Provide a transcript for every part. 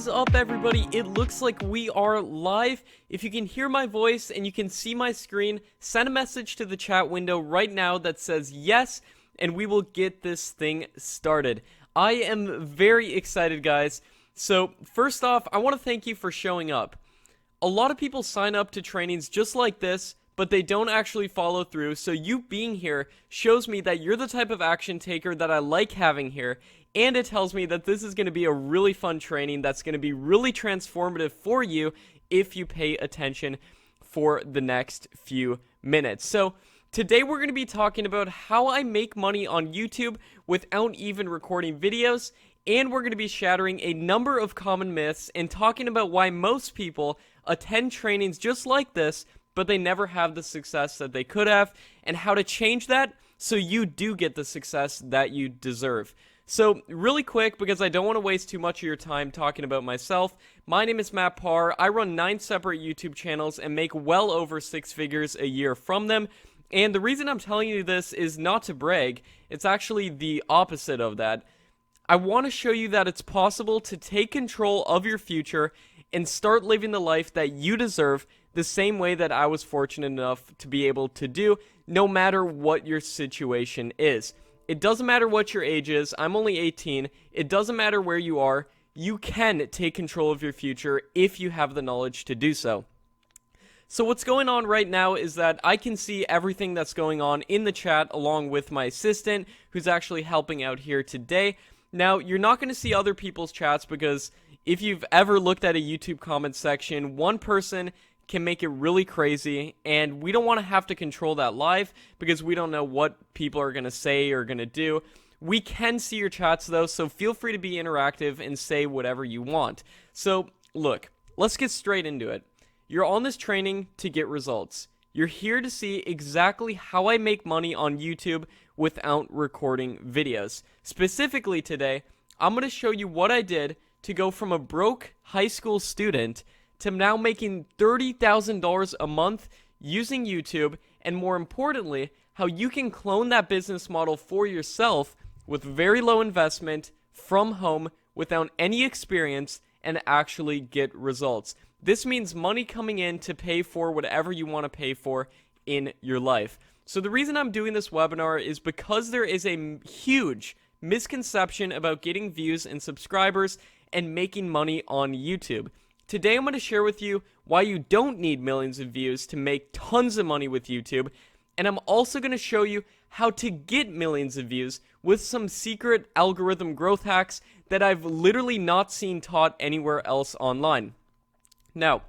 is up, everybody? It looks like we are live. If you can hear my voice and you can see my screen, send a message to the chat window right now that says yes, and we will get this thing started. I am very excited, guys. So, first off, I want to thank you for showing up. A lot of people sign up to trainings just like this, but they don't actually follow through, so you being here shows me that you're the type of action taker that I like having here, and it tells me that this is going to be a really fun training that's going to be really transformative for you if you pay attention for the next few minutes. So, today we're going to be talking about how I make money on YouTube without even recording videos, and we're going to be shattering a number of common myths and talking about why most people attend trainings just like this, but they never have the success that they could have, and how to change that so you do get the success that you deserve. So, really quick, because I don't want to waste too much of your time talking about myself, my name is Matt Parr. I run 9 separate YouTube channels and make well over 6 figures a year from them. And the reason I'm telling you this is not to brag, it's actually the opposite of that. I want to show you that it's possible to take control of your future and start living the life that you deserve the same way that I was fortunate enough to be able to do, no matter what your situation is. It doesn't matter what your age is. I'm only 18. It doesn't matter where you are. You can take control of your future if you have the knowledge to do so. So what's going on right now is that I can see everything that's going on in the chat along with my assistant, who's actually helping out here today. Now, you're not going to see other people's chats because if you've ever looked at a YouTube comment section, one person can make it really crazy, and we don't want to have to control that live because we don't know what people are going to say or going to do. We can see your chats though, so feel free to be interactive and say whatever you want. So, look, let's get straight into it. You're on this training to get results. You're here to see exactly how I make money on YouTube without recording videos. Specifically today, I'm going to show you what I did to go from a broke high school student to now making $30,000 a month using YouTube, and more importantly, how you can clone that business model for yourself with very low investment from home without any experience and actually get results. This means money coming in to pay for whatever you want to pay for in your life. So the reason I'm doing this webinar is because there is a huge misconception about getting views and subscribers and making money on YouTube. Today I'm going to share with you why you don't need millions of views to make tons of money with YouTube, and I'm also going to show you how to get millions of views with some secret algorithm growth hacks that I've literally not seen taught anywhere else online. Now,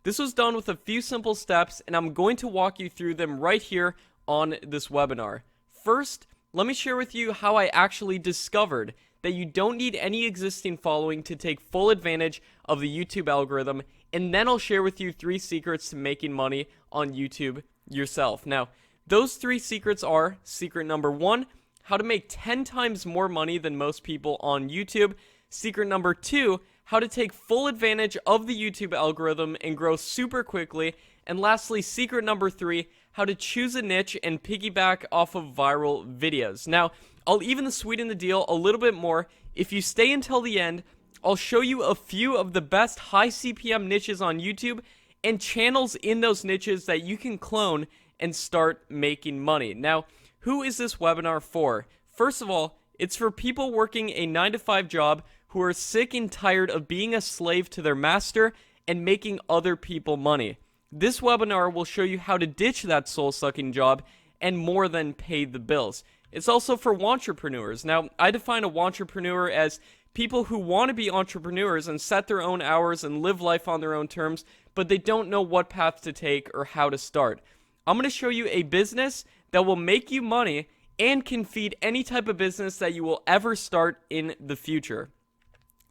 this was done with a few simple steps, and I'm going to walk you through them right here on this webinar. First, let me share with you how I actually discovered that you don't need any existing following to take full advantage of the YouTube algorithm, and then I'll share with you 3 secrets to making money on YouTube yourself. Now, those 3 secrets are: secret number 1, how to make 10 times more money than most people on YouTube; secret number 2, how to take full advantage of the YouTube algorithm and grow super quickly; and lastly, secret number 3, how to choose a niche and piggyback off of viral videos. Now, I'll even sweeten the deal a little bit more. If you stay until the end, I'll show you a few of the best high CPM niches on YouTube and channels in those niches that you can clone and start making money. Now, who is this webinar for? First of all, it's for people working a 9-to-5 job who are sick and tired of being a slave to their master and making other people money. This webinar will show you how to ditch that soul-sucking job and more than pay the bills. It's also for wantrepreneurs. Now, I define a wantrepreneur as people who want to be entrepreneurs and set their own hours and live life on their own terms, but they don't know what path to take or how to start. I'm going to show you a business that will make you money and can feed any type of business that you will ever start in the future.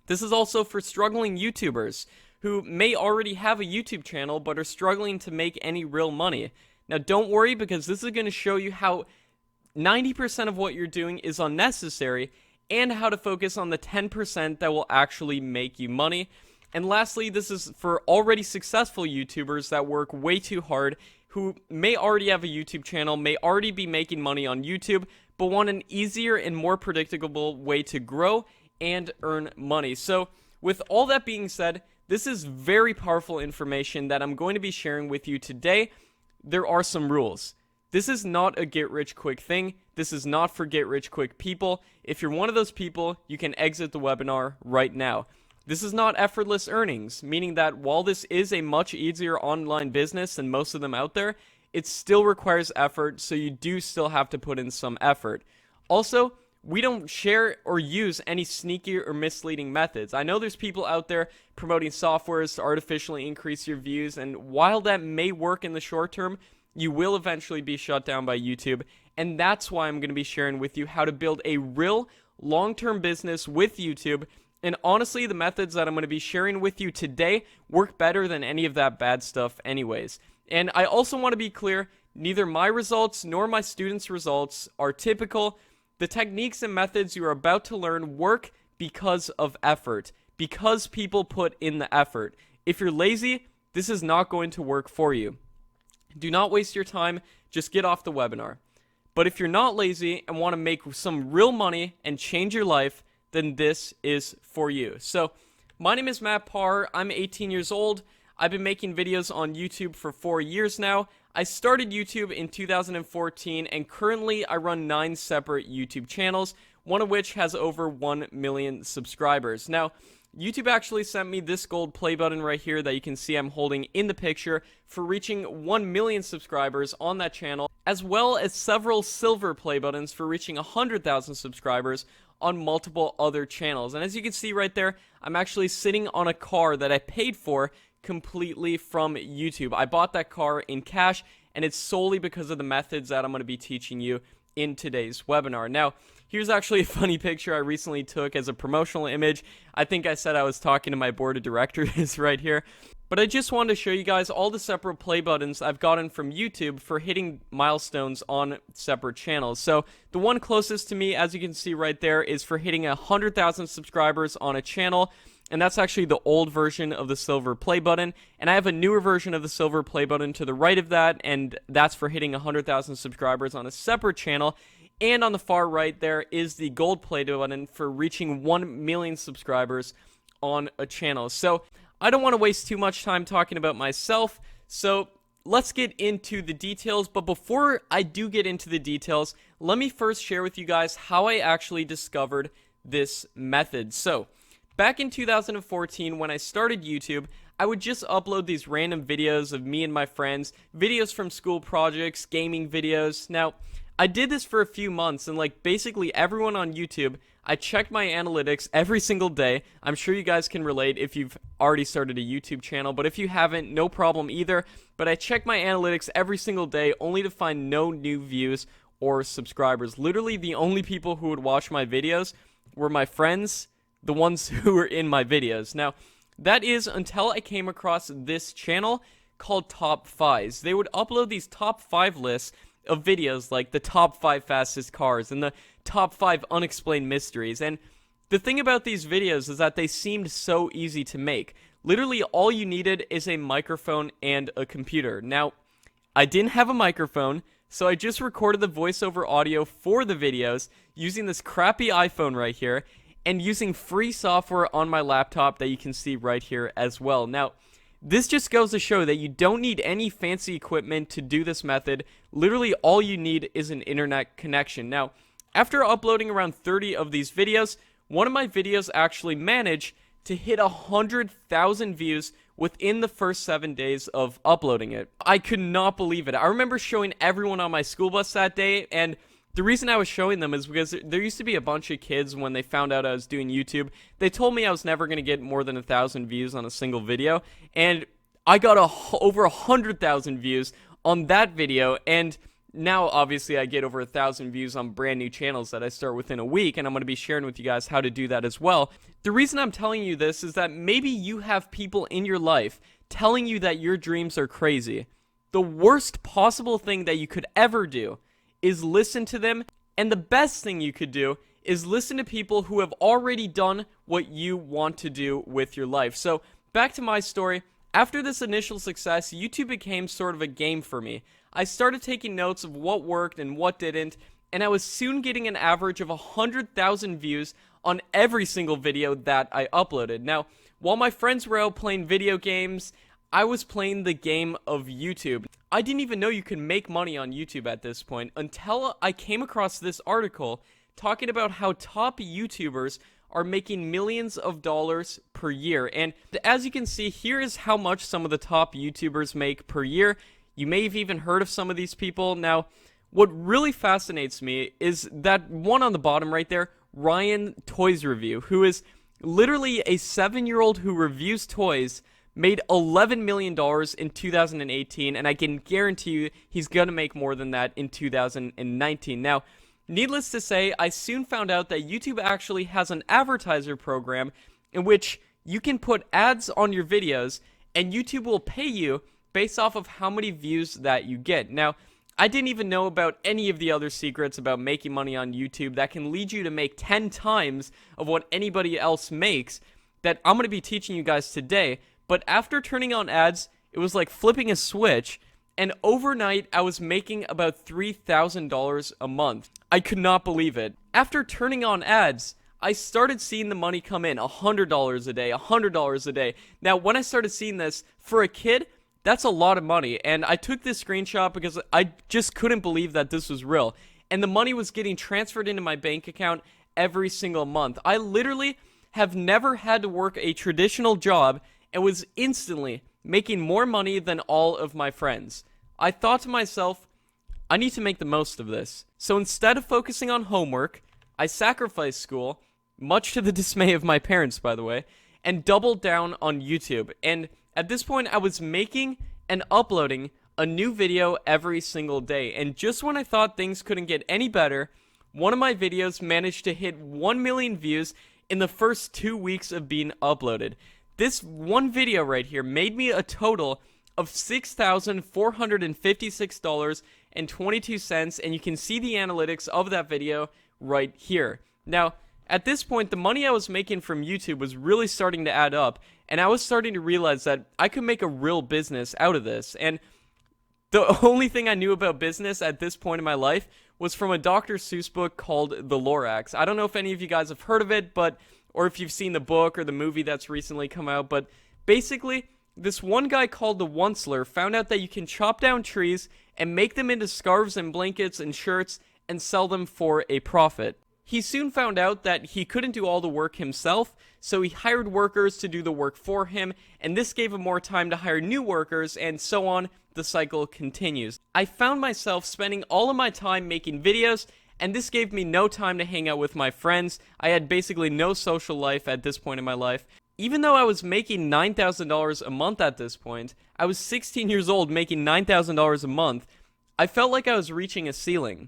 This is also for struggling YouTubers who may already have a YouTube channel but are struggling to make any real money. Now, don't worry, because this is going to show you how 90% of what you're doing is unnecessary and how to focus on the 10% that will actually make you money. And lastly, this is for already successful YouTubers that work way too hard, who may already have a YouTube channel, may already be making money on YouTube, but want an easier and more predictable way to grow and earn money. So with all that being said, this is very powerful information that I'm going to be sharing with you today. There are some rules. This is not a get-rich-quick thing. This is not for get-rich-quick people. If you're one of those people, you can exit the webinar right now. This is not effortless earnings, meaning that while this is a much easier online business than most of them out there, it still requires effort, so you do still have to put in some effort. Also, we don't share or use any sneaky or misleading methods. I know there's people out there promoting softwares to artificially increase your views, and while that may work in the short term, you will eventually be shut down by YouTube, and that's why I'm going to be sharing with you how to build a real long-term business with YouTube. And honestly, the methods that I'm going to be sharing with you today work better than any of that bad stuff anyways. And I also want to be clear, neither my results nor my students' results are typical. The techniques and methods you are about to learn work because of effort, because people put in the effort. If you're lazy, this is not going to work for you. Do not waste your time, just get off the webinar. But if you're not lazy and want to make some real money and change your life, then this is for you. So, my name is Matt Parr, I'm 18 years old, I've been making videos on YouTube for 4 years now. I started YouTube in 2014, and currently I run 9 separate YouTube channels, one of which has over 1 million subscribers. Now, YouTube actually sent me this gold play button right here that you can see I'm holding in the picture for reaching 1 million subscribers on that channel, as well as several silver play buttons for reaching 100,000 subscribers on multiple other channels. And as you can see right there, I'm actually sitting on a car that I paid for completely from YouTube. I bought that car in cash, and it's solely because of the methods that I'm going to be teaching you in today's webinar. Now, here's actually a funny picture I recently took as a promotional image. I think I said I was talking to my board of directors right here. But I just wanted to show you guys all the separate play buttons I've gotten from YouTube for hitting milestones on separate channels. So the one closest to me, as you can see right there, is for hitting 100,000 subscribers on a channel. And that's actually the old version of the silver play button. And I have a newer version of the silver play button to the right of that, and that's for hitting 100,000 subscribers on a separate channel. And on the far right there is the gold play button for reaching 1 million subscribers on a channel. So I don't want to waste too much time talking about myself, so let's get into the details. But before I do get into the details, let me first share with you guys how I actually discovered this method. So back in 2014, when I started YouTube, I would just upload these random videos of me and my friends, videos from school projects, gaming videos. Now, I did this for a few months, and like basically everyone on YouTube, I checked my analytics every single day. I'm sure you guys can relate if you've already started a YouTube channel, but if you haven't, no problem either. But I checked my analytics every single day only to find no new views or subscribers. Literally, the only people who would watch my videos were my friends, the ones who were in my videos. Now, that is until I came across this channel called Top 5s. They would upload these top 5 lists of videos like the top 5 fastest cars and the top 5 unexplained mysteries. And the thing about these videos is that they seemed so easy to make. Literally all you needed is a microphone and a computer. Now, I didn't have a microphone, so I just recorded the voiceover audio for the videos using this crappy iPhone right here and using free software on my laptop that you can see right here as well. Now, this just goes to show that you don't need any fancy equipment to do this method. Literally, all you need is an internet connection. Now, after uploading around 30 of these videos, one of my videos actually managed to hit 100,000 views within the first 7 days of uploading it. I could not believe it. I remember showing everyone on my school bus that day, and the reason I was showing them is because there used to be a bunch of kids when they found out I was doing YouTube. They told me I was never going to get more than 1,000 views on a single video, and I got over 100,000 views on that video, and now obviously I get over 1,000 views on brand new channels that I start within a week, and I'm going to be sharing with you guys how to do that as well. The reason I'm telling you this is that maybe you have people in your life telling you that your dreams are crazy. The worst possible thing that you could ever do is listen to them, and the best thing you could do is listen to people who have already done what you want to do with your life. So, back to my story. After this initial success, YouTube became sort of a game for me. I started taking notes of what worked and what didn't, and I was soon getting an average of 100,000 views on every single video that I uploaded. Now, while my friends were out playing video games, I was playing the game of YouTube. I didn't even know you could make money on YouTube at this point until I came across this article talking about how top YouTubers are making millions of dollars per year. And as you can see, here is how much some of the top YouTubers make per year. You may have even heard of some of these people. Now, what really fascinates me is that one on the bottom right there, Ryan Toys Review, who is literally a 7-year-old who reviews toys, made $11 million in 2018, and I can guarantee you he's going to make more than that in 2019. Now, needless to say, I soon found out that YouTube actually has an advertiser program in which you can put ads on your videos, and YouTube will pay you based off of how many views that you get. Now, I didn't even know about any of the other secrets about making money on YouTube that can lead you to make 10 times of what anybody else makes that I'm going to be teaching you guys today. But after turning on ads, it was like flipping a switch, and overnight I was making about $3,000 a month. I could not believe it. After turning on ads, I started seeing the money come in, $100 a day, $100 a day. Now, when I started seeing this, for a kid, that's a lot of money, and I took this screenshot because I just couldn't believe that this was real. And the money was getting transferred into my bank account every single month. I literally have never had to work a traditional job and was instantly making more money than all of my friends. I thought to myself, I need to make the most of this. So instead of focusing on homework, I sacrificed school, much to the dismay of my parents, by the way, and doubled down on YouTube. And at this point, I was making and uploading a new video every single day. And just when I thought things couldn't get any better, one of my videos managed to hit 1 million views in the first 2 weeks of being uploaded. This one video right here made me a total of $6,456.22, and you can see the analytics of that video right here. Now, at this point, the money I was making from YouTube was really starting to add up, and I was starting to realize that I could make a real business out of this. And the only thing I knew about business at this point in my life was from a Dr. Seuss book called The Lorax. I don't know if any of you guys have heard of it, or if you've seen the book or the movie that's recently come out, but basically, this one guy called the Onceler found out that you can chop down trees and make them into scarves and blankets and shirts and sell them for a profit. He soon found out that he couldn't do all the work himself, so he hired workers to do the work for him, and this gave him more time to hire new workers, and so on, the cycle continues. I found myself spending all of my time making videos, and this gave me no time to hang out with my friends. I had basically no social life at this point in my life. Even though I was making $9,000 a month at this point, I was 16 years old making $9,000 a month, I felt like I was reaching a ceiling.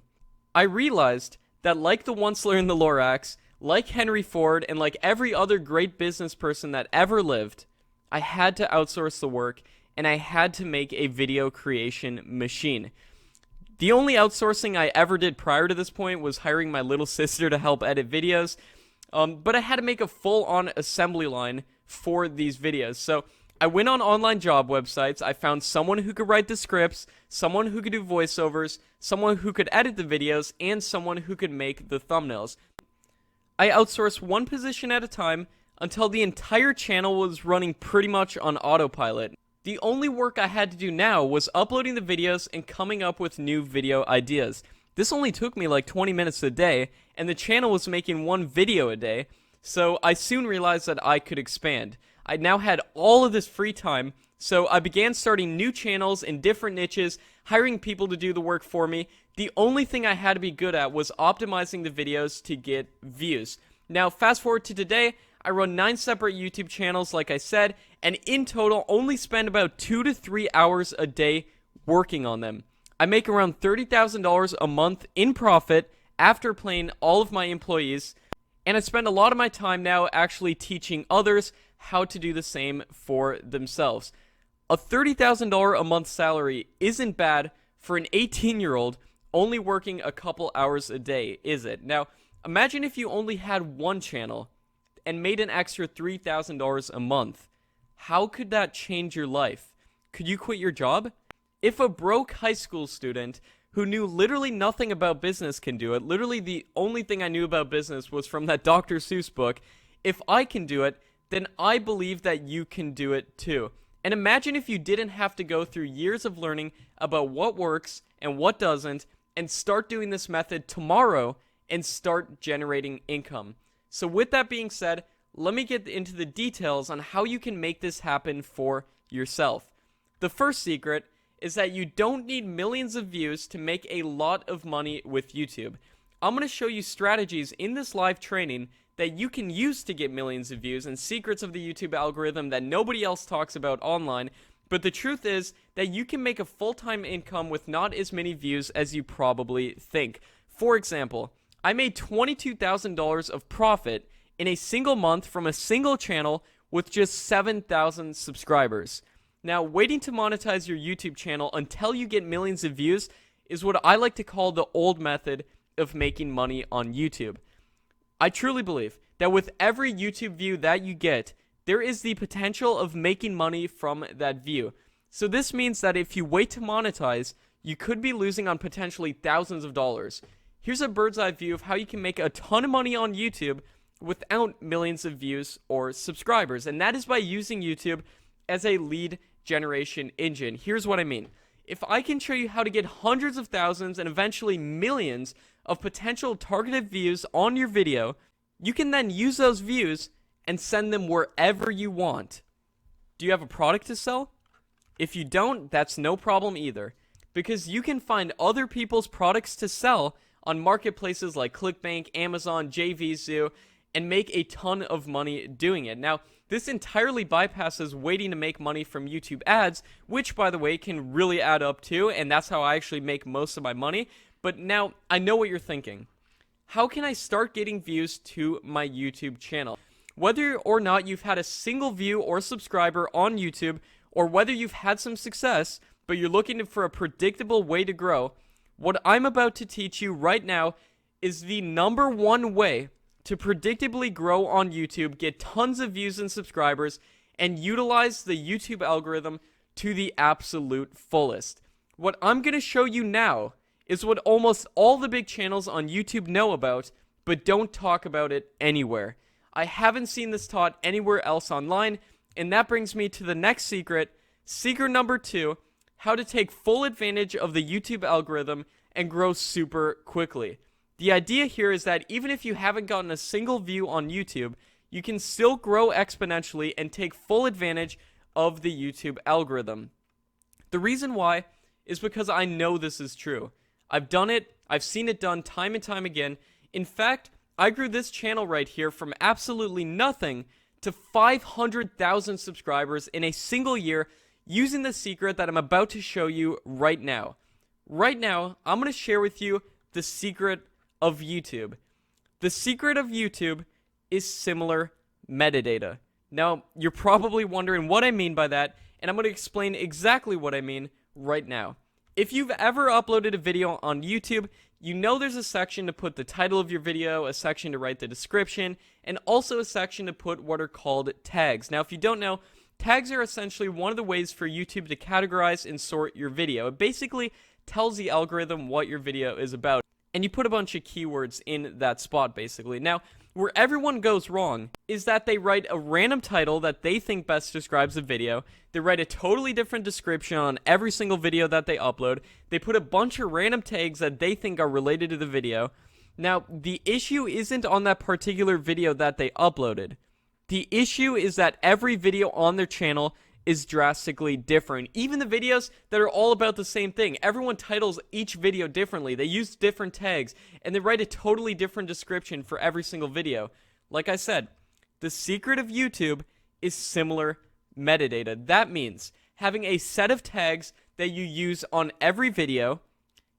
I realized that like the Onceler in the Lorax, like Henry Ford, and like every other great business person that ever lived, I had to outsource the work, and I had to make a video creation machine. The only outsourcing I ever did prior to this point was hiring my little sister to help edit videos, but I had to make a full-on assembly line for these videos. So I went on online job websites, I found someone who could write the scripts, someone who could do voiceovers, someone who could edit the videos, and someone who could make the thumbnails. I outsourced one position at a time until the entire channel was running pretty much on autopilot. The only work I had to do now was uploading the videos and coming up with new video ideas. This only took me like 20 minutes a day, and the channel was making one video a day, so I soon realized that I could expand. I now had all of this free time, so I began starting new channels in different niches, hiring people to do the work for me. The only thing I had to be good at was optimizing the videos to get views. Now, fast forward to today, I run 9 separate YouTube channels, like I said, and in total only spend about 2 to 3 hours a day working on them. I make around $30,000 a month in profit after paying all of my employees, and I spend a lot of my time now actually teaching others how to do the same for themselves. A $30,000 a month salary isn't bad for an 18-year-old only working a couple hours a day, is it? Now, imagine if you only had one channel and made an extra $3,000 a month. How could that change your life? Could you quit your job? If a broke high school student who knew literally nothing about business can do it. Literally the only thing I knew about business was from that Dr. Seuss book. If I can do it, then I believe that you can do it too. And imagine if you didn't have to go through years of learning about what works and what doesn't, and start doing this method tomorrow and start generating income. So with that being said, let me get into the details on how you can make this happen for yourself. The first secret is that you don't need millions of views to make a lot of money with YouTube. I'm going to show you strategies in this live training that you can use to get millions of views and secrets of the YouTube algorithm that nobody else talks about online. But the truth is that you can make a full-time income with not as many views as you probably think. For example, I made $22,000 of profit in a single month from a single channel with just 7,000 subscribers. Now, waiting to monetize your YouTube channel until you get millions of views is what I like to call the old method of making money on YouTube. I truly believe that with every YouTube view that you get, there is the potential of making money from that view. So this means that if you wait to monetize, you could be losing on potentially thousands of dollars. Here's a bird's eye view of how you can make a ton of money on YouTube without millions of views or subscribers, and that is by using YouTube as a lead generation engine. Here's what I mean. If I can show you how to get hundreds of thousands and eventually millions of potential targeted views on your video, you can then use those views and send them wherever you want. Do you have a product to sell? If you don't, that's no problem either, because you can find other people's products to sell on marketplaces like ClickBank, Amazon, JVZoo, and make a ton of money doing it. Now, this entirely bypasses waiting to make money from YouTube ads, which, by the way, can really add up too, and that's how I actually make most of my money. But now, I know what you're thinking. How can I start getting views to my YouTube channel? Whether or not you've had a single view or subscriber on YouTube, or whether you've had some success, but you're looking for a predictable way to grow, what I'm about to teach you right now is the number one way to predictably grow on YouTube, get tons of views and subscribers, and utilize the YouTube algorithm to the absolute fullest. What I'm going to show you now is what almost all the big channels on YouTube know about, but don't talk about it anywhere. I haven't seen this taught anywhere else online, and that brings me to the next secret. Secret number 2, how to take full advantage of the YouTube algorithm and grow super quickly. The idea here is that even if you haven't gotten a single view on YouTube, you can still grow exponentially and take full advantage of the YouTube algorithm. The reason why is because I know this is true. I've done it, I've seen it done time and time again. In fact, I grew this channel right here from absolutely nothing to 500,000 subscribers in a single year using the secret that I'm about to show you right now. Right now, I'm going to share with you the secret of YouTube. The secret of YouTube is similar metadata. Now, you're probably wondering what I mean by that, and I'm going to explain exactly what I mean right now. If you've ever uploaded a video on YouTube, you know there's a section to put the title of your video, a section to write the description, and also a section to put what are called tags. Now, if you don't know, tags are essentially one of the ways for YouTube to categorize and sort your video. It basically tells the algorithm what your video is about, and you put a bunch of keywords in that spot, basically. Now, where everyone goes wrong is that they write a random title that they think best describes the video. They write a totally different description on every single video that they upload. They put a bunch of random tags that they think are related to the video. Now, the issue isn't on that particular video that they uploaded. The issue is that every video on their channel is drastically different. Even the videos that are all about the same thing. Everyone titles each video differently. They use different tags, and they write a totally different description for every single video. Like I said, the secret of YouTube is similar metadata. That means having a set of tags that you use on every video,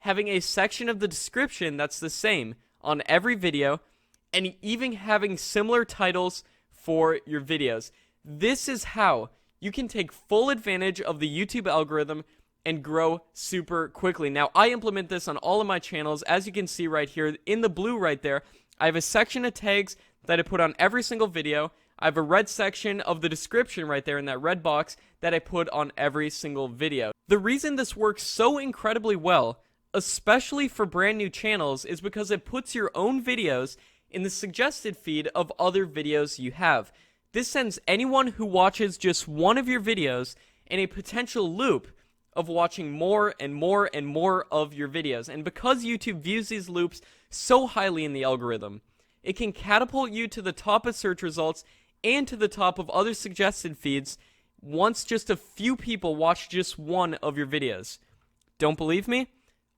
having a section of the description that's the same on every video, and even having similar titles for your videos. This is how you can take full advantage of the YouTube algorithm and grow super quickly. Now, I implement this on all of my channels. As you can see right here in the blue right there, I have a section of tags that I put on every single video. I have a red section of the description right there in that red box that I put on every single video. The reason this works so incredibly well, especially for brand new channels, is because it puts your own videos in the suggested feed of other videos you have. This sends anyone who watches just one of your videos in a potential loop of watching more and more and more of your videos. And because YouTube views these loops so highly in the algorithm, it can catapult you to the top of search results and to the top of other suggested feeds once just a few people watch just one of your videos. Don't believe me?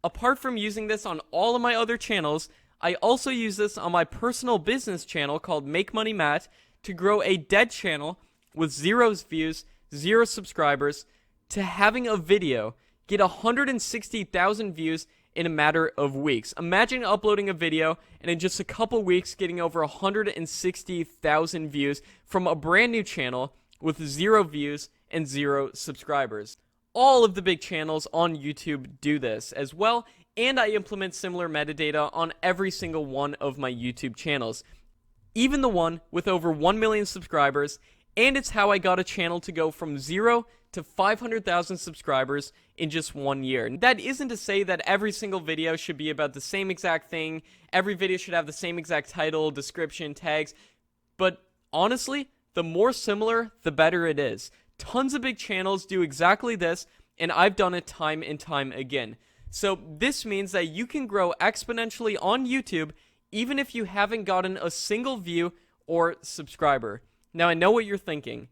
Apart from using this on all of my other channels, I also use this on my personal business channel called Make Money Matt to grow a dead channel with 0 views, 0 subscribers, to having a video get 160,000 views in a matter of weeks. Imagine uploading a video and in just a couple weeks getting over 160,000 views from a brand new channel with 0 views and 0 subscribers. All of the big channels on YouTube do this as well, and I implement similar metadata on every single one of my YouTube channels. Even the one with over 1 million subscribers, and it's how I got a channel to go from 0 to 500,000 subscribers in just 1 year. That isn't to say that every single video should be about the same exact thing, every video should have the same exact title, description, tags, but honestly, the more similar, the better it is. Tons of big channels do exactly this, and I've done it time and time again. So this means that you can grow exponentially on YouTube even if you haven't gotten a single view or subscriber. Now I know what you're thinking.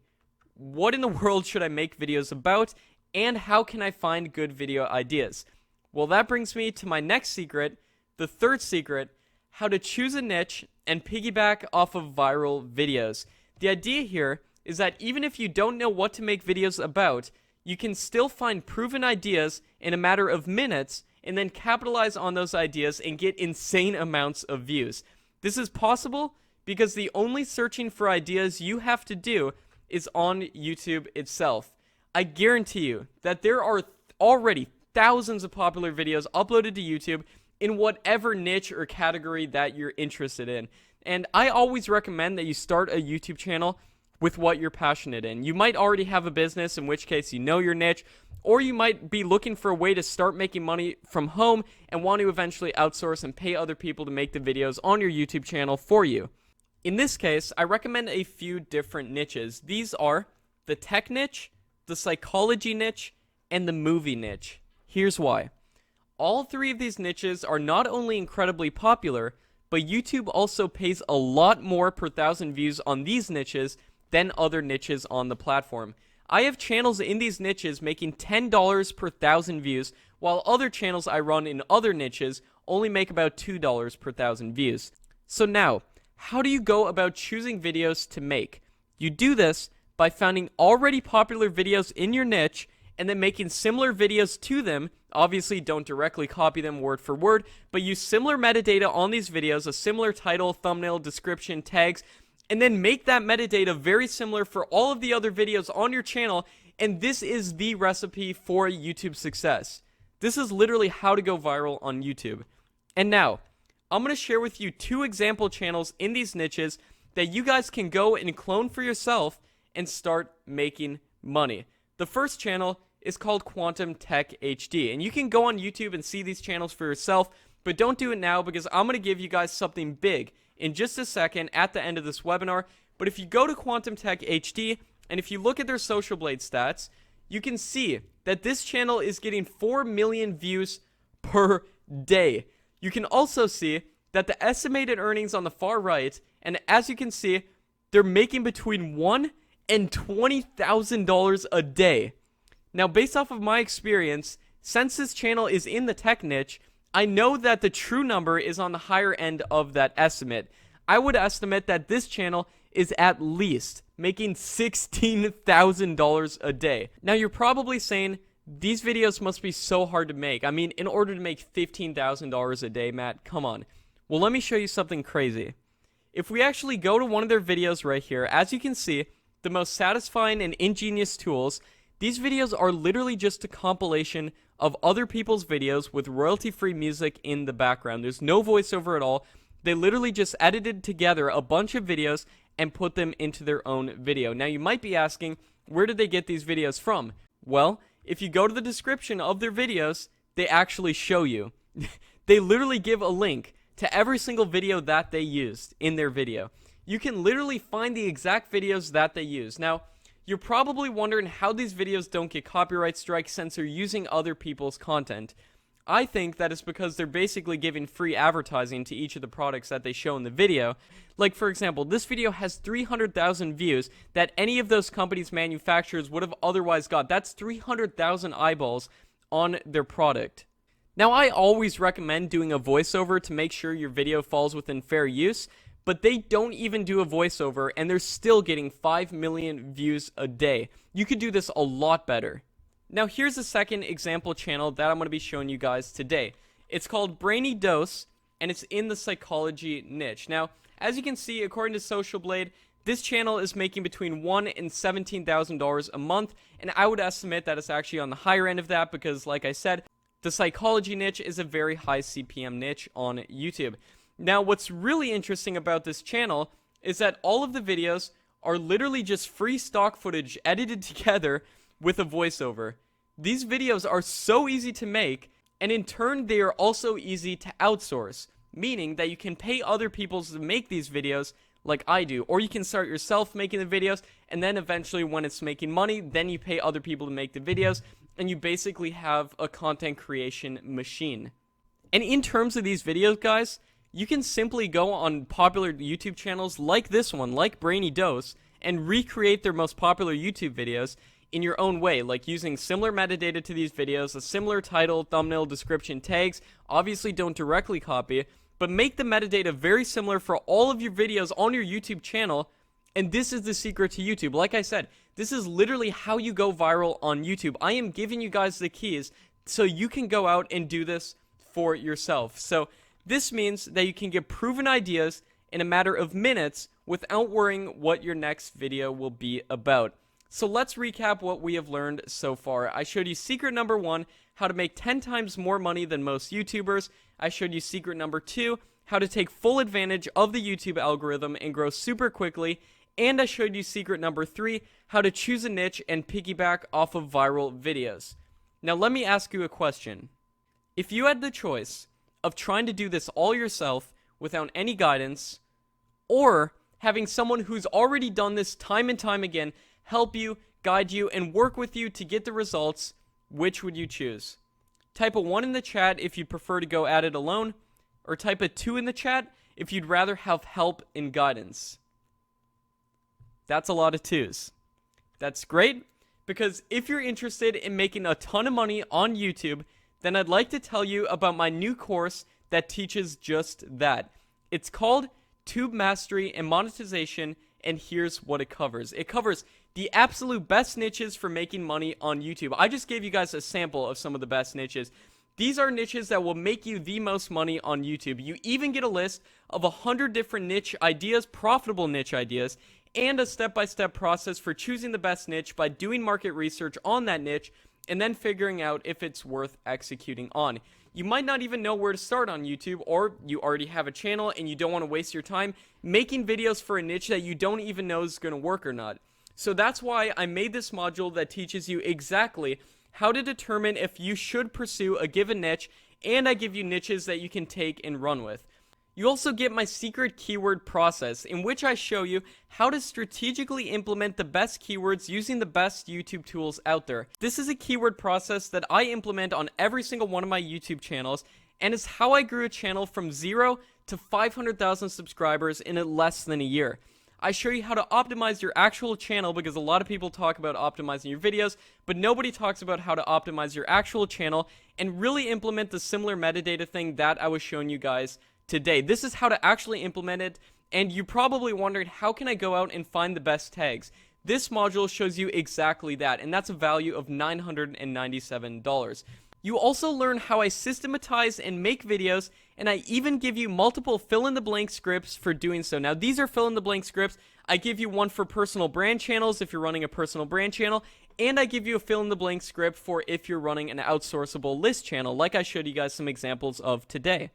What in the world should I make videos about, and how can I find good video ideas? Well, that brings me to my next secret, the third secret, how to choose a niche and piggyback off of viral videos. The idea here is that even if you don't know what to make videos about, you can still find proven ideas in a matter of minutes and then capitalize on those ideas and get insane amounts of views. This is possible because the only searching for ideas you have to do is on YouTube itself. I guarantee you that there are already thousands of popular videos uploaded to YouTube in whatever niche or category that you're interested in. And I always recommend that you start a YouTube channel with what you're passionate in. You might already have a business, in which case you know your niche, or you might be looking for a way to start making money from home and want to eventually outsource and pay other people to make the videos on your YouTube channel for you. In this case, I recommend a few different niches. These are the tech niche, the psychology niche, and the movie niche. Here's why. All 3 of these niches are not only incredibly popular, but YouTube also pays a lot more per 1,000 views on these niches than other niches on the platform. I have channels in these niches making $10 per 1,000 views, while other channels I run in other niches only make about $2 per 1,000 views. So now, how do you go about choosing videos to make? You do this by finding already popular videos in your niche and then making similar videos to them. Obviously, don't directly copy them word for word, but use similar metadata on these videos, a similar title, thumbnail, description, tags, and then make that metadata very similar for all of the other videos on your channel, and this is the recipe for YouTube success. This is literally how to go viral on YouTube. And now, I'm going to share with you 2 example channels in these niches that you guys can go and clone for yourself and start making money. The first channel is called Quantum Tech HD, and you can go on YouTube and see these channels for yourself, but don't do it now because I'm going to give you guys something big in just a second at the end of this webinar. But if you go to Quantum Tech HD, and if you look at their Social Blade stats, you can see that this channel is getting 4 million views per day. You can also see that the estimated earnings on the far right, and as you can see, they're making between $1,000 and $20,000 a day. Now, based off of my experience, since this channel is in the tech niche, I know that the true number is on the higher end of that estimate. I would estimate that this channel is at least making $16,000 a day. Now, you're probably saying, these videos must be so hard to make. I mean, in order to make $15,000 a day, Matt, come on. Well, let me show you something crazy. If we actually go to one of their videos right here, as you can see, the most satisfying and ingenious tools, these videos are literally just a compilation of other people's videos with royalty-free music in the background. There's no voiceover at all. They literally just edited together a bunch of videos and put them into their own video. Now, you might be asking, where did they get these videos from? Well, if you go to the description of their videos, they actually show you. They literally give a link to every single video that they used in their video. You can literally find the exact videos that they use. Now, you're probably wondering how these videos don't get copyright strikes since they're using other people's content. I think that is because they're basically giving free advertising to each of the products that they show in the video. Like, for example, this video has 300,000 views that any of those companies' manufacturers would have otherwise got. That's 300,000 eyeballs on their product. Now, I always recommend doing a voiceover to make sure your video falls within fair use, but they don't even do a voiceover, and they're still getting 5 million views a day. You could do this a lot better. Now, here's a second example channel that I'm going to be showing you guys today. It's called Brainy Dose, and it's in the psychology niche. Now, as you can see, according to Social Blade, this channel is making between $1,000 and $17,000 a month, and I would estimate that it's actually on the higher end of that because, like I said, the psychology niche is a very high CPM niche on YouTube. Now, what's really interesting about this channel is that all of the videos are literally just free stock footage edited together with a voiceover. These videos are so easy to make, and in turn, they are also easy to outsource, meaning that you can pay other people to make these videos like I do, or you can start yourself making the videos, and then eventually when it's making money, then you pay other people to make the videos, and you basically have a content creation machine. And in terms of these videos, guys, you can simply go on popular YouTube channels like this one, like Brainy Dose, and recreate their most popular YouTube videos in your own way, like using similar metadata to these videos, a similar title, thumbnail, description, tags. Obviously, don't directly copy it, but make the metadata very similar for all of your videos on your YouTube channel, and this is the secret to YouTube. Like I said, this is literally how you go viral on YouTube. I am giving you guys the keys so you can go out and do this for yourself. So this means that you can get proven ideas in a matter of minutes without worrying what your next video will be about. So let's recap what we have learned so far. I showed you secret number 1, how to make 10 times more money than most YouTubers. I showed you secret number 2, how to take full advantage of the YouTube algorithm and grow super quickly. And I showed you secret number 3, how to choose a niche and piggyback off of viral videos. Now let me ask you a question. If you had the choice of trying to do this all yourself without any guidance, or having someone who's already done this time and time again help you, guide you, and work with you to get the results, which would you choose? Type a 1 in the chat if you'd prefer to go at it alone, or type a 2 in the chat if you'd rather have help and guidance. That's a lot of 2s. That's great, because if you're interested in making a ton of money on YouTube, then I'd like to tell you about my new course that teaches just that. It's called Tube Mastery and Monetization, and here's what it covers. It covers the absolute best niches for making money on YouTube. I just gave you guys a sample of some of the best niches. These are niches that will make you the most money on YouTube. You even get a list of 100 different niche ideas, profitable niche ideas, and a step-by-step process for choosing the best niche by doing market research on that niche and then figuring out if it's worth executing on. You might not even know where to start on YouTube, or you already have a channel and you don't want to waste your time making videos for a niche that you don't even know is going to work or not. So that's why I made this module that teaches you exactly how to determine if you should pursue a given niche, and I give you niches that you can take and run with. You also get my secret keyword process, in which I show you how to strategically implement the best keywords using the best YouTube tools out there. This is a keyword process that I implement on every single one of my YouTube channels, and is how I grew a channel from 0 to 500,000 subscribers in less than a year. I show you how to optimize your actual channel, because a lot of people talk about optimizing your videos, but nobody talks about how to optimize your actual channel and really implement the similar metadata thing that I was showing you guys today. This is how to actually implement it, and you probably wondered, how can I go out and find the best tags? This module shows you exactly that, and that's a value of $997. You also learn how I systematize and make videos, and I even give you multiple fill-in-the-blank scripts for doing so. Now, these are fill-in-the-blank scripts. I give you one for personal brand channels if you're running a personal brand channel, and I give you a fill-in-the-blank script for if you're running an outsourceable list channel, like I showed you guys some examples of today.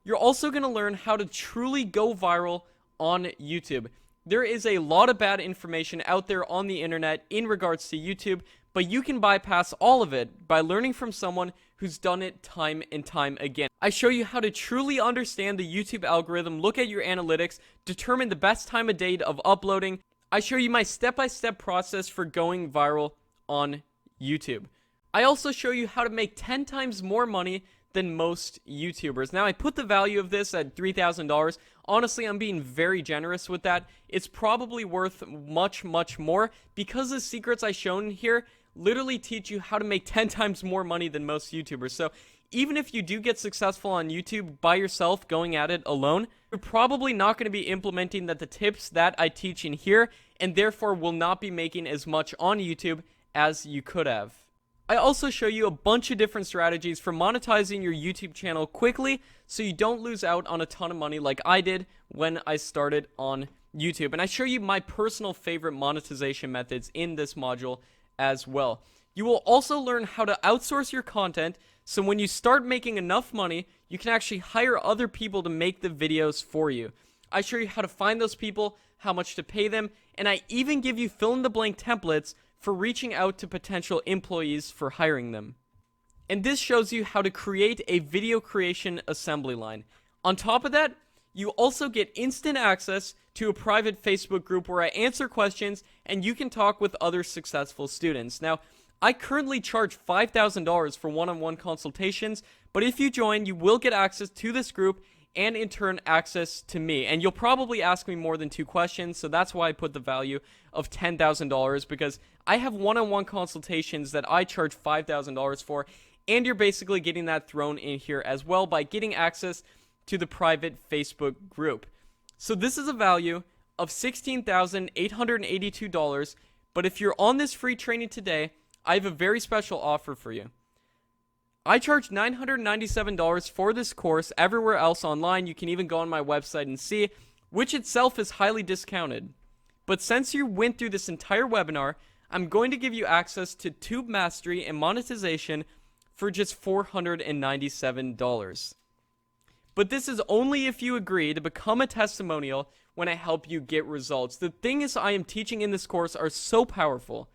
You're also going to learn how to truly go viral on YouTube. There is a lot of bad information out there on the internet in regards to YouTube, but you can bypass all of it by learning from someone who's done it time and time again. I show you how to truly understand the YouTube algorithm, look at your analytics, determine the best time of day of uploading. I show you my step-by-step process for going viral on YouTube. I also show you how to make 10 times more money than most YouTubers. Now, I put the value of this at $3,000. Honestly, I'm being very generous with that. It's probably worth much, much more because the secrets I shown here literally teach you how to make 10 times more money than most YouTubers. So even if you do get successful on YouTube by yourself, going at it alone, you're probably not going to be implementing the tips that I teach in here, and therefore will not be making as much on YouTube as you could have. I also show you a bunch of different strategies for monetizing your YouTube channel quickly so you don't lose out on a ton of money like I did when I started on YouTube. And I show you my personal favorite monetization methods in this module as well. You will also learn how to outsource your content so when you start making enough money, you can actually hire other people to make the videos for you. I show you how to find those people, how much to pay them, and I even give you fill-in-the-blank templates for reaching out to potential employees for hiring them. And this shows you how to create a video creation assembly line. On top of that, you also get instant access to a private Facebook group where I answer questions and you can talk with other successful students. Now, I currently charge $5,000 for one-on-one consultations, but if you join, you will get access to this group and in turn access to me. And you'll probably ask me more than 2 questions, so that's why I put the value of $10,000, because I have one-on-one consultations that I charge $5,000 for, and you're basically getting that thrown in here as well by getting access to the private Facebook group. So this is a value of $16,882, but if you're on this free training today, I have a very special offer for you. I charge $997 for this course. Everywhere else online, you can even go on my website and see, which itself is highly discounted. But since you went through this entire webinar, I'm going to give you access to Tube Mastery and monetization for just $497. But this is only if you agree to become a testimonial when I help you get results. The things I am teaching in this course are so powerful.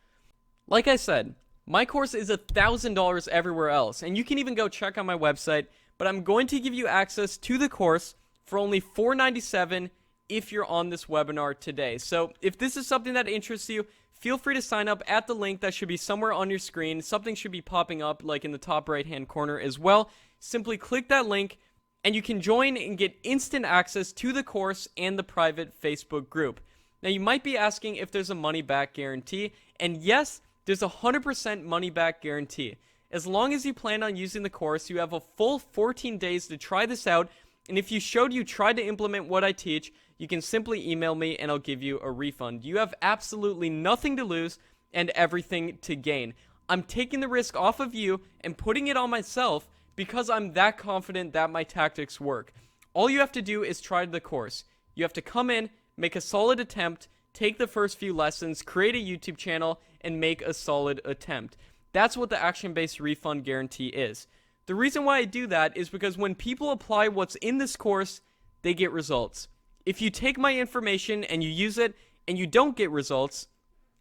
Like I said, my course is $1,000 everywhere else, and you can even go check out my website, but I'm going to give you access to the course for only $497 if you're on this webinar today. So if this is something that interests you, feel free to sign up at the link that should be somewhere on your screen. Something should be popping up like in the top right hand corner as well. Simply click that link and you can join and get instant access to the course and the private Facebook group. Now you might be asking if there's a money back guarantee, and yes, there's a 100% money back guarantee. As long as you plan on using the course, you have a full 14 days to try this out, and if you showed you tried to implement what I teach, you can simply email me and I'll give you a refund. You have absolutely nothing to lose and everything to gain. I'm taking the risk off of you and putting it on myself because I'm that confident that my tactics work. All you have to do is try the course. You have to come in, make a solid attempt, take the first few lessons, create a YouTube channel, and make a solid attempt. That's what the action-based refund guarantee is. The reason why I do that is because when people apply what's in this course, they get results. If you take my information and you use it and you don't get results,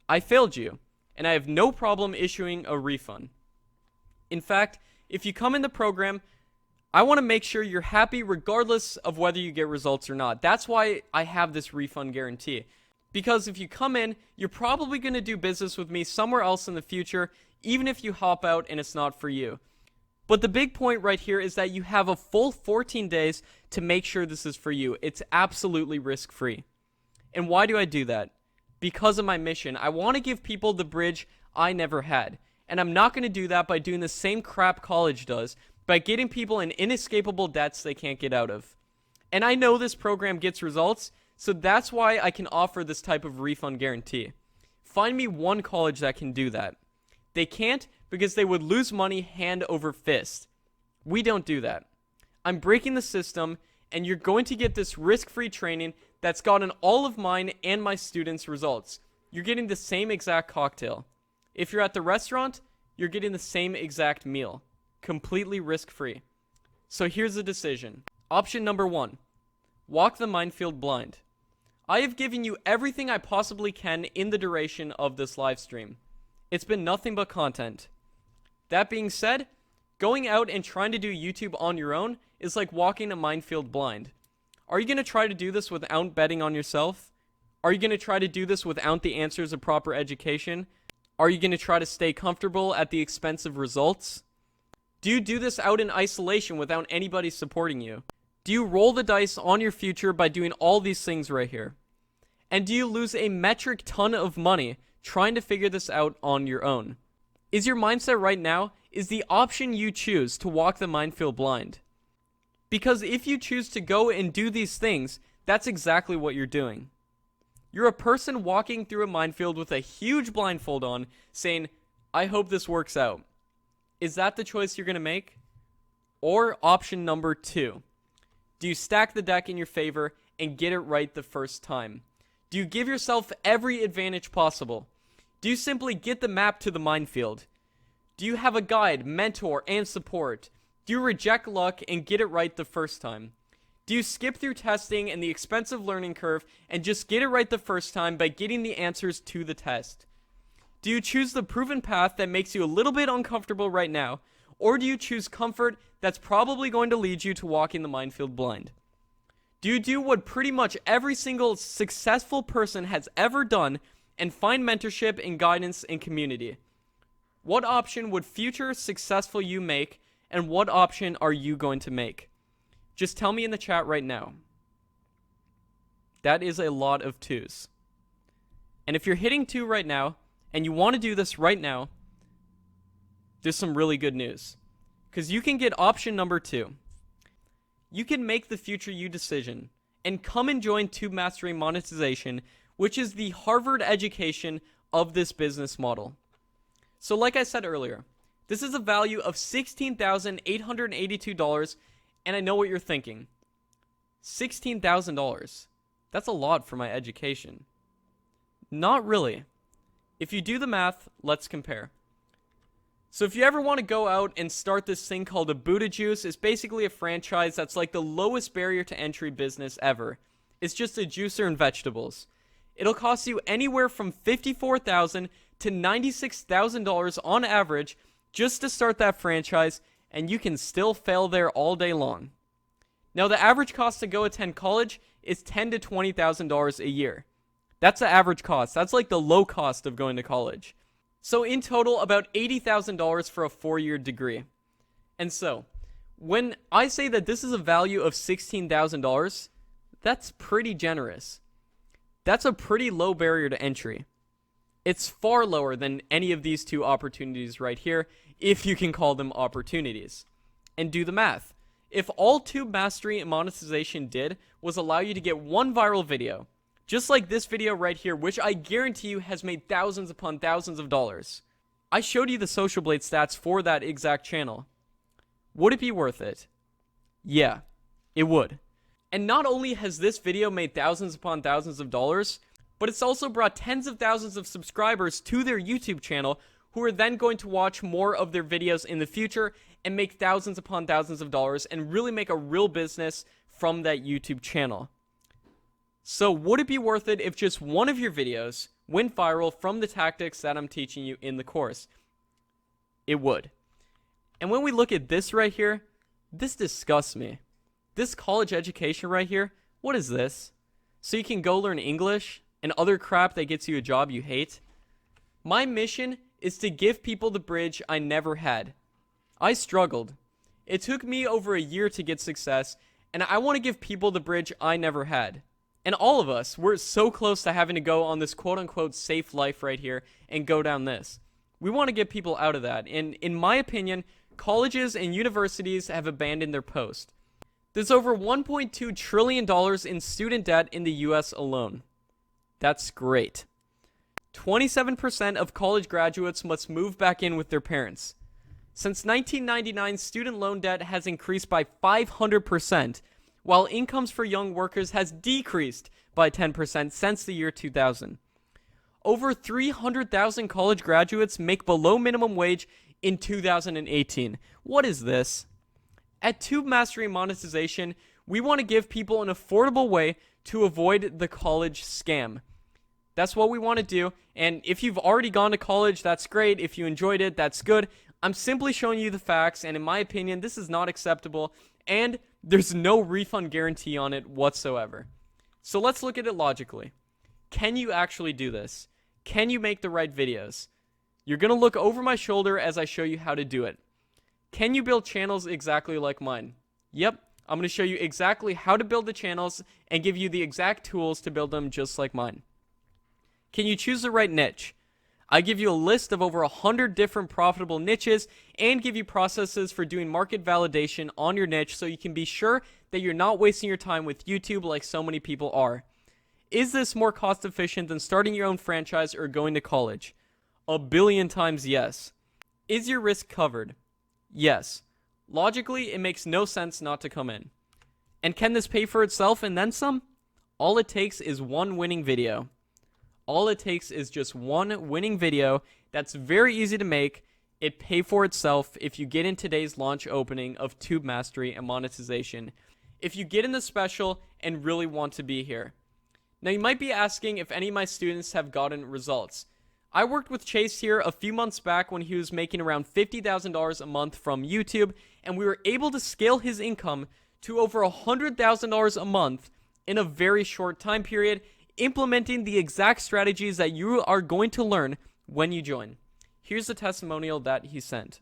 I failed you, and I have no problem issuing a refund. In fact, if you come in the program, I want to make sure you're happy regardless of whether you get results or not. That's why I have this refund guarantee. Because if you come in, you're probably going to do business with me somewhere else in the future, even if you hop out and it's not for you. But the big point right here is that you have a full 14 days to make sure this is for you. It's absolutely risk-free. And why do I do that? Because of my mission. I want to give people the bridge I never had. And I'm not going to do that by doing the same crap college does, by getting people in inescapable debts they can't get out of. And I know this program gets results, so that's why I can offer this type of refund guarantee. Find me one college that can do that. They can't because they would lose money hand over fist. We don't do that. I'm breaking the system, and you're going to get this risk-free training that's gotten all of mine and my students' results. You're getting the same exact cocktail. If you're at the restaurant, you're getting the same exact meal. Completely risk-free. So here's the decision. Option number 1. Walk the minefield blind. I have given you everything I possibly can in the duration of this live stream. It's been nothing but content. That being said, going out and trying to do YouTube on your own is like walking a minefield blind. Are you going to try to do this without betting on yourself? Are you going to try to do this without the answers of proper education? Are you going to try to stay comfortable at the expense of results? Do you do this out in isolation without anybody supporting you? Do you roll the dice on your future by doing all these things right here? And do you lose a metric ton of money trying to figure this out on your own? Is your mindset right now, is the option you choose to walk the minefield blind? Because if you choose to go and do these things, that's exactly what you're doing. You're a person walking through a minefield with a huge blindfold on, saying, I hope this works out. Is that the choice you're going to make? Or option number 2? Do you stack the deck in your favor and get it right the first time? Do you give yourself every advantage possible? Do you simply get the map to the minefield? Do you have a guide, mentor, and support? Do you reject luck and get it right the first time? Do you skip through testing and the expensive learning curve and just get it right the first time by getting the answers to the test? Do you choose the proven path that makes you a little bit uncomfortable right now? Or do you choose comfort that's probably going to lead you to walking the minefield blind? Do you do what pretty much every single successful person has ever done and find mentorship and guidance and community? What option would future successful you make, and what option are you going to make? Just tell me in the chat right now. That is a lot of 2s. And if you're hitting 2 right now, and you want to do this right now, there's some really good news. Because you can get option number 2. You can make the future you decision, and come and join Tube Mastery Monetization, which is the Harvard education of this business model. So like I said earlier, this is a value of $16,882, and I know what you're thinking. $16,000. That's a lot for my education. Not really. If you do the math, let's compare. So if you ever want to go out and start this thing called a Buddha Juice, it's basically a franchise that's like the lowest barrier to entry business ever. It's just a juicer and vegetables. It'll cost you anywhere from $54,000 to $96,000 on average just to start that franchise, and you can still fail there all day long. Now, the average cost to go attend college is $10,000 to $20,000 a year. That's the average cost. That's like the low cost of going to college. So in total, about $80,000 for a 4-year degree. And so, when I say that this is a value of $16,000, that's pretty generous. That's a pretty low barrier to entry. It's far lower than any of these 2 opportunities right here, if you can call them opportunities. And do the math. If all Tube Mastery and Monetization did was allow you to get one viral video, just like this video right here, which I guarantee you has made thousands upon thousands of dollars. I showed you the Social Blade stats for that exact channel. Would it be worth it? Yeah, it would. And not only has this video made thousands upon thousands of dollars, but it's also brought tens of thousands of subscribers to their YouTube channel who are then going to watch more of their videos in the future and make thousands upon thousands of dollars and really make a real business from that YouTube channel. So would it be worth it if just one of your videos went viral from the tactics that I'm teaching you in the course? It would. And when we look at this right here, this disgusts me. This college education right here, what is this? So you can go learn English and other crap that gets you a job you hate? My mission is to give people the bridge I never had. I struggled. It took me over a year to get success, and I want to give people the bridge I never had. And all of us, we're so close to having to go on this quote-unquote safe life right here and go down this. We want to get people out of that. And in my opinion, colleges and universities have abandoned their post. There's over $1.2 trillion in student debt in the US alone. That's great. 27% of college graduates must move back in with their parents. Since 1999, student loan debt has increased by 500%, while incomes for young workers has decreased by 10% since the year 2000. Over 300,000 college graduates make below minimum wage in 2018. What is this? At Tube Mastery Monetization, we want to give people an affordable way to avoid the college scam. That's what we want to do. And if you've already gone to college, that's great. If you enjoyed it, that's good. I'm simply showing you the facts, and in my opinion, this is not acceptable, and there's no refund guarantee on it whatsoever. So let's look at it logically. Can you actually do this? Can you make the right videos? You're going to look over my shoulder as I show you how to do it. Can you build channels exactly like mine? Yep, I'm going to show you exactly how to build the channels and give you the exact tools to build them just like mine. Can you choose the right niche? I give you a list of over 100 different profitable niches and give you processes for doing market validation on your niche so you can be sure that you're not wasting your time with YouTube like so many people are. Is this more cost efficient than starting your own franchise or going to college? 1 billion times yes. Is your risk covered? Yes. Logically, it makes no sense not to come in. And can this pay for itself and then some? All it takes is one winning video. All it takes is just one winning video that's very easy to make. It pay for itself if you get in today's launch opening of Tube Mastery and Monetization. If you get in the special and really want to be here. Now you might be asking if any of my students have gotten results. I worked with Chase here a few months back when he was making around $50,000 a month from YouTube, and we were able to scale his income to over $100,000 a month in a very short time period, implementing the exact strategies that you are going to learn when you join. Here's the testimonial that he sent.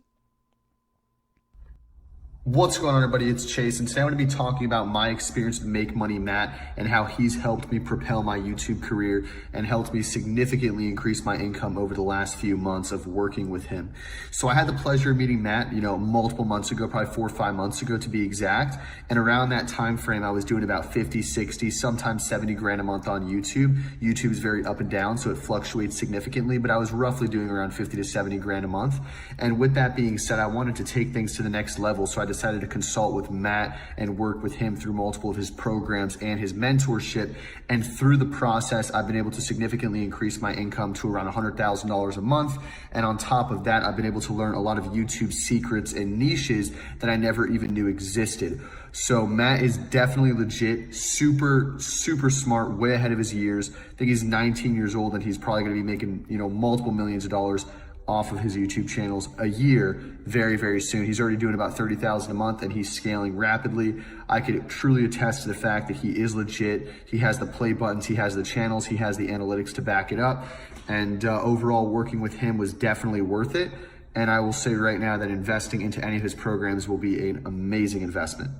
What's going on, everybody? It's Chase, and today I'm going to be talking about my experience with Make Money Matt and how he's helped me propel my YouTube career and helped me significantly increase my income over the last few months of working with him. So I had the pleasure of meeting Matt, multiple months ago, probably 4 or 5 months ago to be exact. And around that time frame, I was doing about 50, 60, sometimes 70 grand a month on YouTube. YouTube is very up and down, so it fluctuates significantly, but I was roughly doing around 50 to 70 grand a month. And with that being said, I wanted to take things to the next level, so I decided to consult with Matt and work with him through multiple of his programs and his mentorship. And through the process, I've been able to significantly increase my income to around $100,000 a month. And on top of that, I've been able to learn a lot of YouTube secrets and niches that I never even knew existed. So Matt is definitely legit, super smart, way ahead of his years. I think he's 19 years old and he's probably going to be making, multiple millions of dollars off of his YouTube channels a year very soon. He's already doing about 30,000 a month and he's scaling rapidly. I could truly attest to the fact that he is legit. He has the play buttons, he has the channels, he has the analytics to back it up. And overall, working with him was definitely worth it. And I will say right now that investing into any of his programs will be an amazing investment.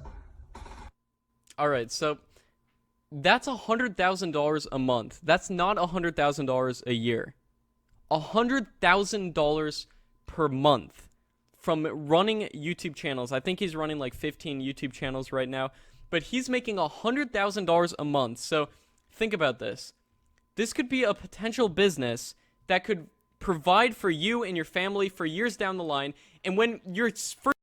All right, so that's $100,000 a month. That's not $100,000 a year. $100,000 per month from running YouTube channels. I think he's running like 15 YouTube channels right now, but he's making $100,000 a month. So think about this. This could be a potential business that could provide for you and your family for years down the line. And when you're first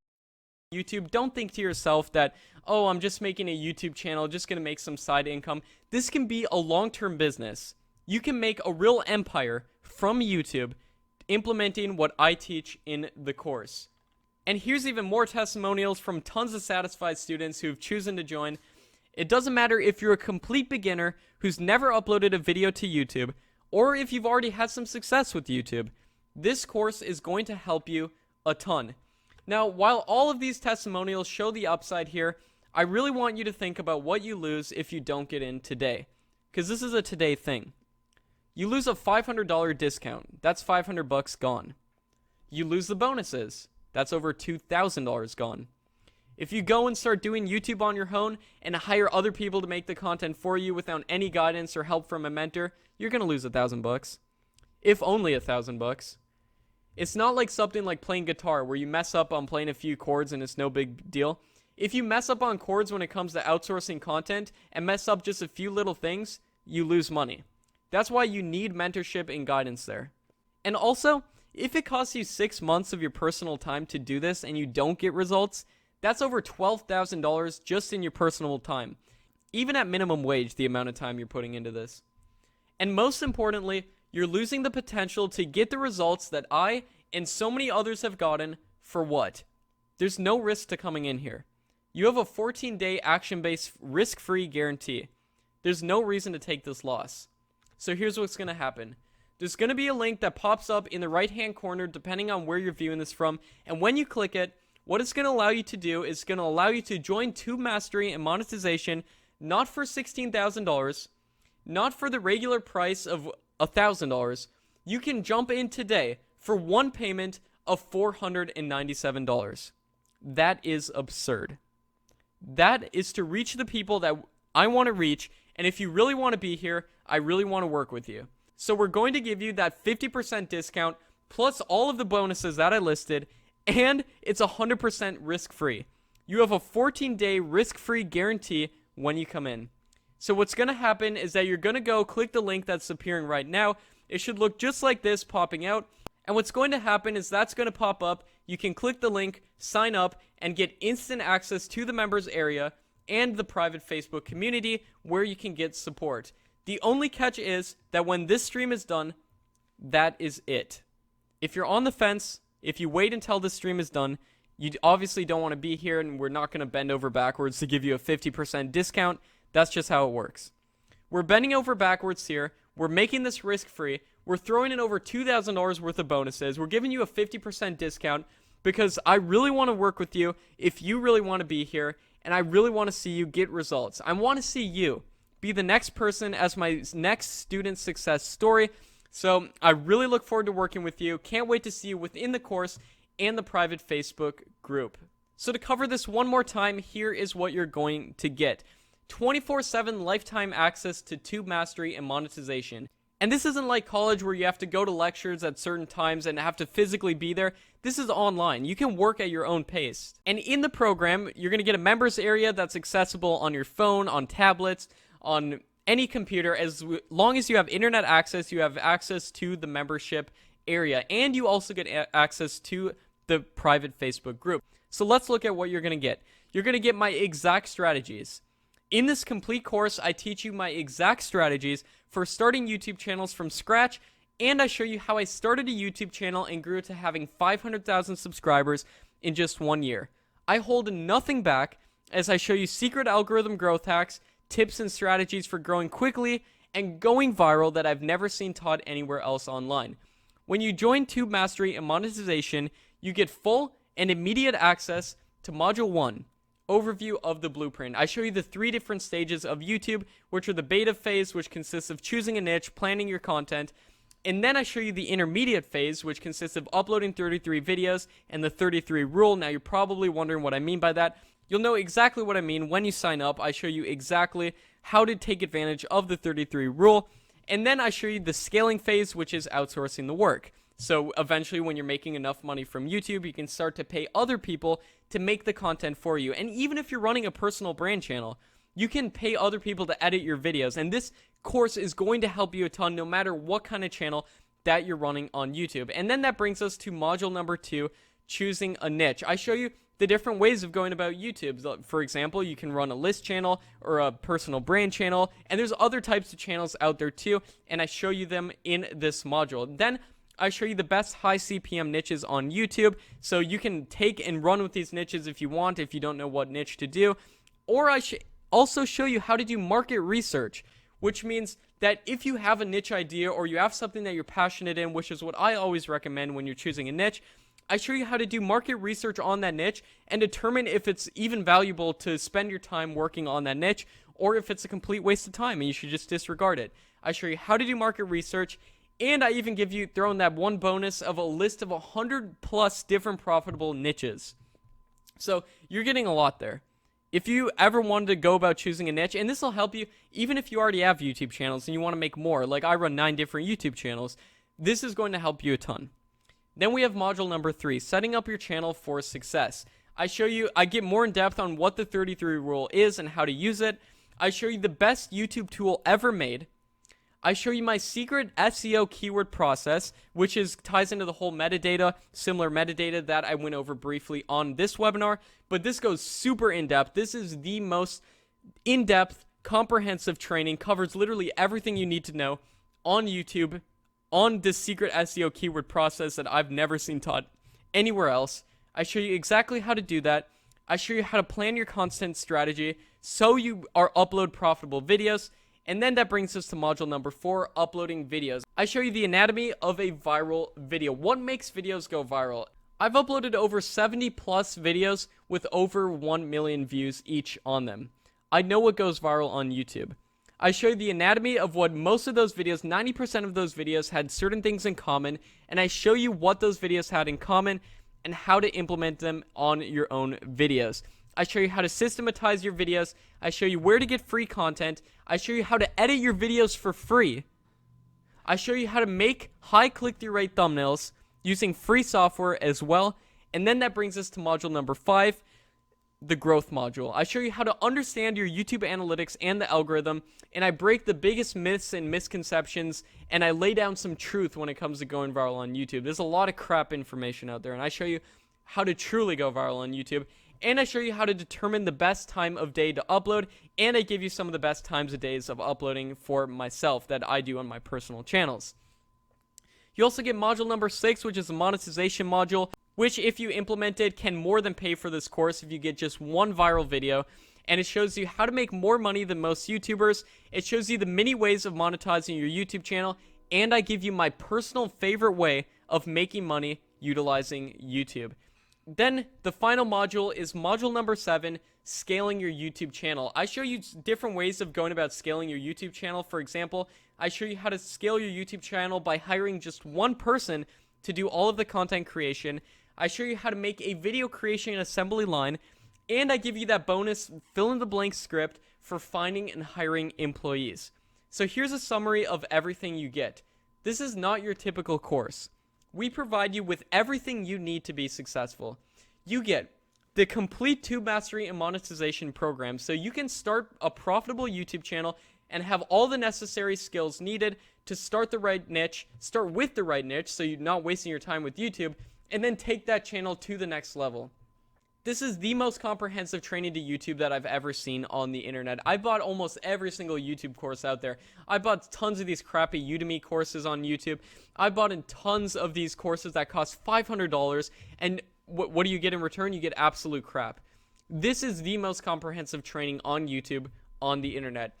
YouTube, don't think to yourself that, oh, I'm just making a YouTube channel, just going to make some side income. This can be a long-term business. You can make a real empire from YouTube implementing what I teach in the course. And here's even more testimonials from tons of satisfied students who've chosen to join. It doesn't matter if you're a complete beginner who's never uploaded a video to YouTube, or if you've already had some success with YouTube. This course is going to help you a ton. Now, while all of these testimonials show the upside here, I really want you to think about what you lose if you don't get in today, because this is a today thing. You lose a $500 discount. That's $500 gone. You lose the bonuses. That's over $2,000 gone. If you go and start doing YouTube on your own and hire other people to make the content for you without any guidance or help from a mentor, you're going to lose $1,000. If only $1,000. It's not like something like playing guitar where you mess up on playing a few chords and it's no big deal. If you mess up on chords when it comes to outsourcing content and mess up just a few little things, you lose money. That's why you need mentorship and guidance there. And also, if it costs you 6 months of your personal time to do this and you don't get results, that's over $12,000 just in your personal time. Even at minimum wage, the amount of time you're putting into this. And most importantly, you're losing the potential to get the results that I and so many others have gotten for what? There's no risk to coming in here. You have a 14-day action-based risk-free guarantee. There's no reason to take this loss. So here's what's going to happen. There's going to be a link that pops up in the right-hand corner depending on where you're viewing this from. And when you click it, what it's going to allow you to do is going to allow you to join Tube Mastery and monetization, not for $16,000, not for the regular price of $1,000. You can jump in today for one payment of $497. That is absurd. That is to reach the people that I want to reach, and if you really want to be here, I really want to work with you. So we're going to give you that 50% discount, plus all of the bonuses that I listed, and it's 100% risk-free. You have a 14-day risk-free guarantee when you come in. So what's going to happen is that you're going to go click the link that's appearing right now. It should look just like this popping out. And what's going to happen is that's going to pop up. You can click the link, sign up, and get instant access to the members area and the private Facebook community where you can get support. The only catch is that when this stream is done, that is it. If you're on the fence, if you wait until this stream is done, you obviously don't want to be here, and we're not going to bend over backwards to give you a 50% discount. That's just how it works. We're bending over backwards here. We're making this risk-free. We're throwing in over $2,000 worth of bonuses. We're giving you a 50% discount because I really want to work with you if you really want to be here, and I really want to see you get results. I want to see you be the next person as my next student success story. So I really look forward to working with you. Can't wait to see you within the course and the private Facebook group. So to cover this one more time, here is what you're going to get. 24/7 lifetime access to Tube Mastery and monetization. And this isn't like college where you have to go to lectures at certain times and have to physically be there. This is online. You can work at your own pace. And in the program, you're going to get a members area that's accessible on your phone, on tablets, on any computer. As long as you have internet access, you have access to the membership area. And you also get access to the private Facebook group. So let's look at what you're going to get. You're going to get my exact strategies. In this complete course, I teach you my exact strategies for starting YouTube channels from scratch, and I show you how I started a YouTube channel and grew to having 500,000 subscribers in just 1 year. I hold nothing back as I show you secret algorithm growth hacks, tips and strategies for growing quickly and going viral that I've never seen taught anywhere else online. When you join Tube Mastery and monetization, you get full and immediate access to Module 1. Overview of the blueprint. I show you the 3 different stages of YouTube, which are the beta phase, which consists of choosing a niche, planning your content, and then I show you the intermediate phase, which consists of uploading 33 videos and the 33 rule. Now you're probably wondering what I mean by that. You'll know exactly what I mean when you sign up. I show you exactly how to take advantage of the 33 rule, and then I show you the scaling phase, which is outsourcing the work. So eventually when you're making enough money from YouTube, you can start to pay other people to make the content for you. And even if you're running a personal brand channel, you can pay other people to edit your videos. And this course is going to help you a ton no matter what kind of channel that you're running on YouTube. And then that brings us to module number 2, choosing a niche. I show you the different ways of going about YouTube. For example, you can run a list channel or a personal brand channel, and there's other types of channels out there too, and I show you them in this module. Then I show you the best high CPM niches on YouTube, so you can take and run with these niches if you want, if you don't know what niche to do. Or I also show you how to do market research, which means that if you have a niche idea or you have something that you're passionate in, which is what I always recommend when you're choosing a niche, I show you how to do market research on that niche and determine if it's even valuable to spend your time working on that niche or if it's a complete waste of time and you should just disregard it. I show you how to do market research, and I even give you, throw in that one bonus of a list of 100 plus different profitable niches. So you're getting a lot there. If you ever wanted to go about choosing a niche, and this will help you even if you already have YouTube channels and you want to make more, like I run 9 different YouTube channels, this is going to help you a ton. Then we have module number 3, setting up your channel for success. I get more in depth on what the 33 rule is and how to use it. I show you the best YouTube tool ever made. I show you my secret SEO keyword process, which ties into the whole metadata, similar metadata that I went over briefly on this webinar, but this goes super in-depth. This is the most in-depth, comprehensive training, covers literally everything you need to know on YouTube, on this secret SEO keyword process that I've never seen taught anywhere else. I show you exactly how to do that. I show you how to plan your content strategy so you upload profitable videos. And then that brings us to module number 4, uploading videos. I show you the anatomy of a viral video. What makes videos go viral? I've uploaded over 70 plus videos with over 1 million views each on them. I know what goes viral on YouTube. I show you the anatomy of what most of those videos, 90% of those videos had certain things in common, and I show you what those videos had in common and how to implement them on your own videos. I show you how to systematize your videos. I show you where to get free content. I show you how to edit your videos for free. I show you how to make high click-through rate thumbnails using free software as well. And then that brings us to module number 5, the growth module. I show you how to understand your YouTube analytics and the algorithm, and I break the biggest myths and misconceptions, and I lay down some truth when it comes to going viral on YouTube. There's a lot of crap information out there, and I show you how to truly go viral on YouTube, and I show you how to determine the best time of day to upload, and I give you some of the best times of days of uploading for myself that I do on my personal channels. You also get module number 6, which is the monetization module, which if you implement it can more than pay for this course if you get just one viral video. And it shows you how to make more money than most YouTubers. It shows you the many ways of monetizing your YouTube channel, and I give you my personal favorite way of making money utilizing YouTube. Then the final module is module number 7, scaling your YouTube channel. I show you different ways of going about scaling your YouTube channel. For example, I show you how to scale your YouTube channel by hiring just one person to do all of the content creation. I show you how to make a video creation assembly line, and I give you that bonus fill-in-the-blank script for finding and hiring employees. So here's a summary of everything you get. This is not your typical course. We provide you with everything you need to be successful. You get the complete tube mastery and monetization program, so you can start a profitable YouTube channel and have all the necessary skills needed to start the right niche, start with the right niche so you're not wasting your time with YouTube, and then take that channel to the next level. This is the most comprehensive training to YouTube that I've ever seen on the internet. I bought almost every single YouTube course out there. I bought tons of these crappy Udemy courses on YouTube. I bought in tons of these courses that cost $500, and what do you get in return? You get absolute crap. This is the most comprehensive training on YouTube on the internet.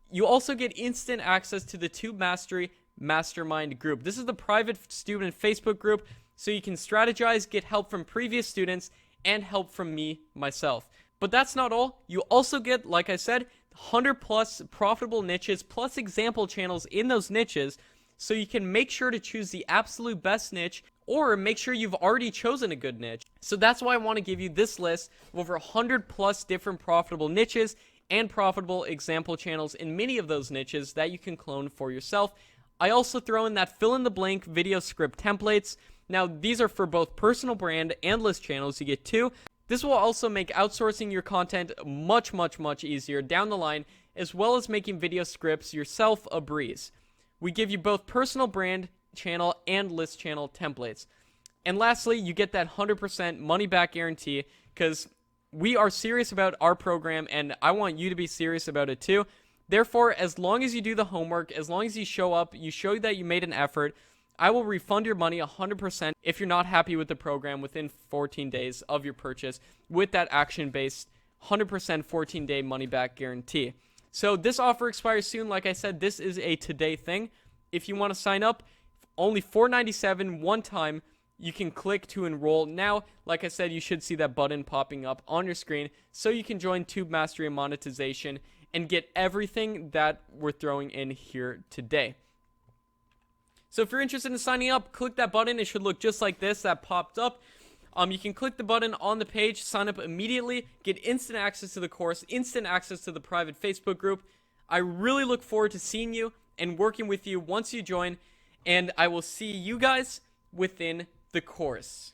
You also get instant access to the Tube Mastery Mastermind group. This is the private student Facebook group, so you can strategize, get help from previous students, and help from me, myself. But that's not all. You also get, like I said, 100 plus profitable niches, plus example channels in those niches, so you can make sure to choose the absolute best niche, or make sure you've already chosen a good niche. So that's why I want to give you this list of over 100 plus different profitable niches and profitable example channels in many of those niches that you can clone for yourself. I also throw in that fill-in-the-blank video script templates. Now, these are for both personal brand and list channels. You get 2. This will also make outsourcing your content much, much, much easier down the line, as well as making video scripts yourself a breeze. We give you both personal brand channel and list channel templates. And lastly, you get that 100% money back guarantee, because we are serious about our program, and I want you to be serious about it too. Therefore, as long as you do the homework, as long as you show up, you show that you made an effort, I will refund your money 100% if you're not happy with the program within 14 days of your purchase with that action-based 100% 14-day money-back guarantee. So this offer expires soon. Like I said, this is a today thing. If you want to sign up, only $4.97 one time. You can click to enroll now. Like I said, you should see that button popping up on your screen so you can join Tube Mastery and Monetization and get everything that we're throwing in here today. So if you're interested in signing up, click that button. It should look just like this that popped up. You can click the button on the page, sign up immediately, get instant access to the course, instant access to the private Facebook group. I really look forward to seeing you and working with you once you join, and I will see you guys within the course.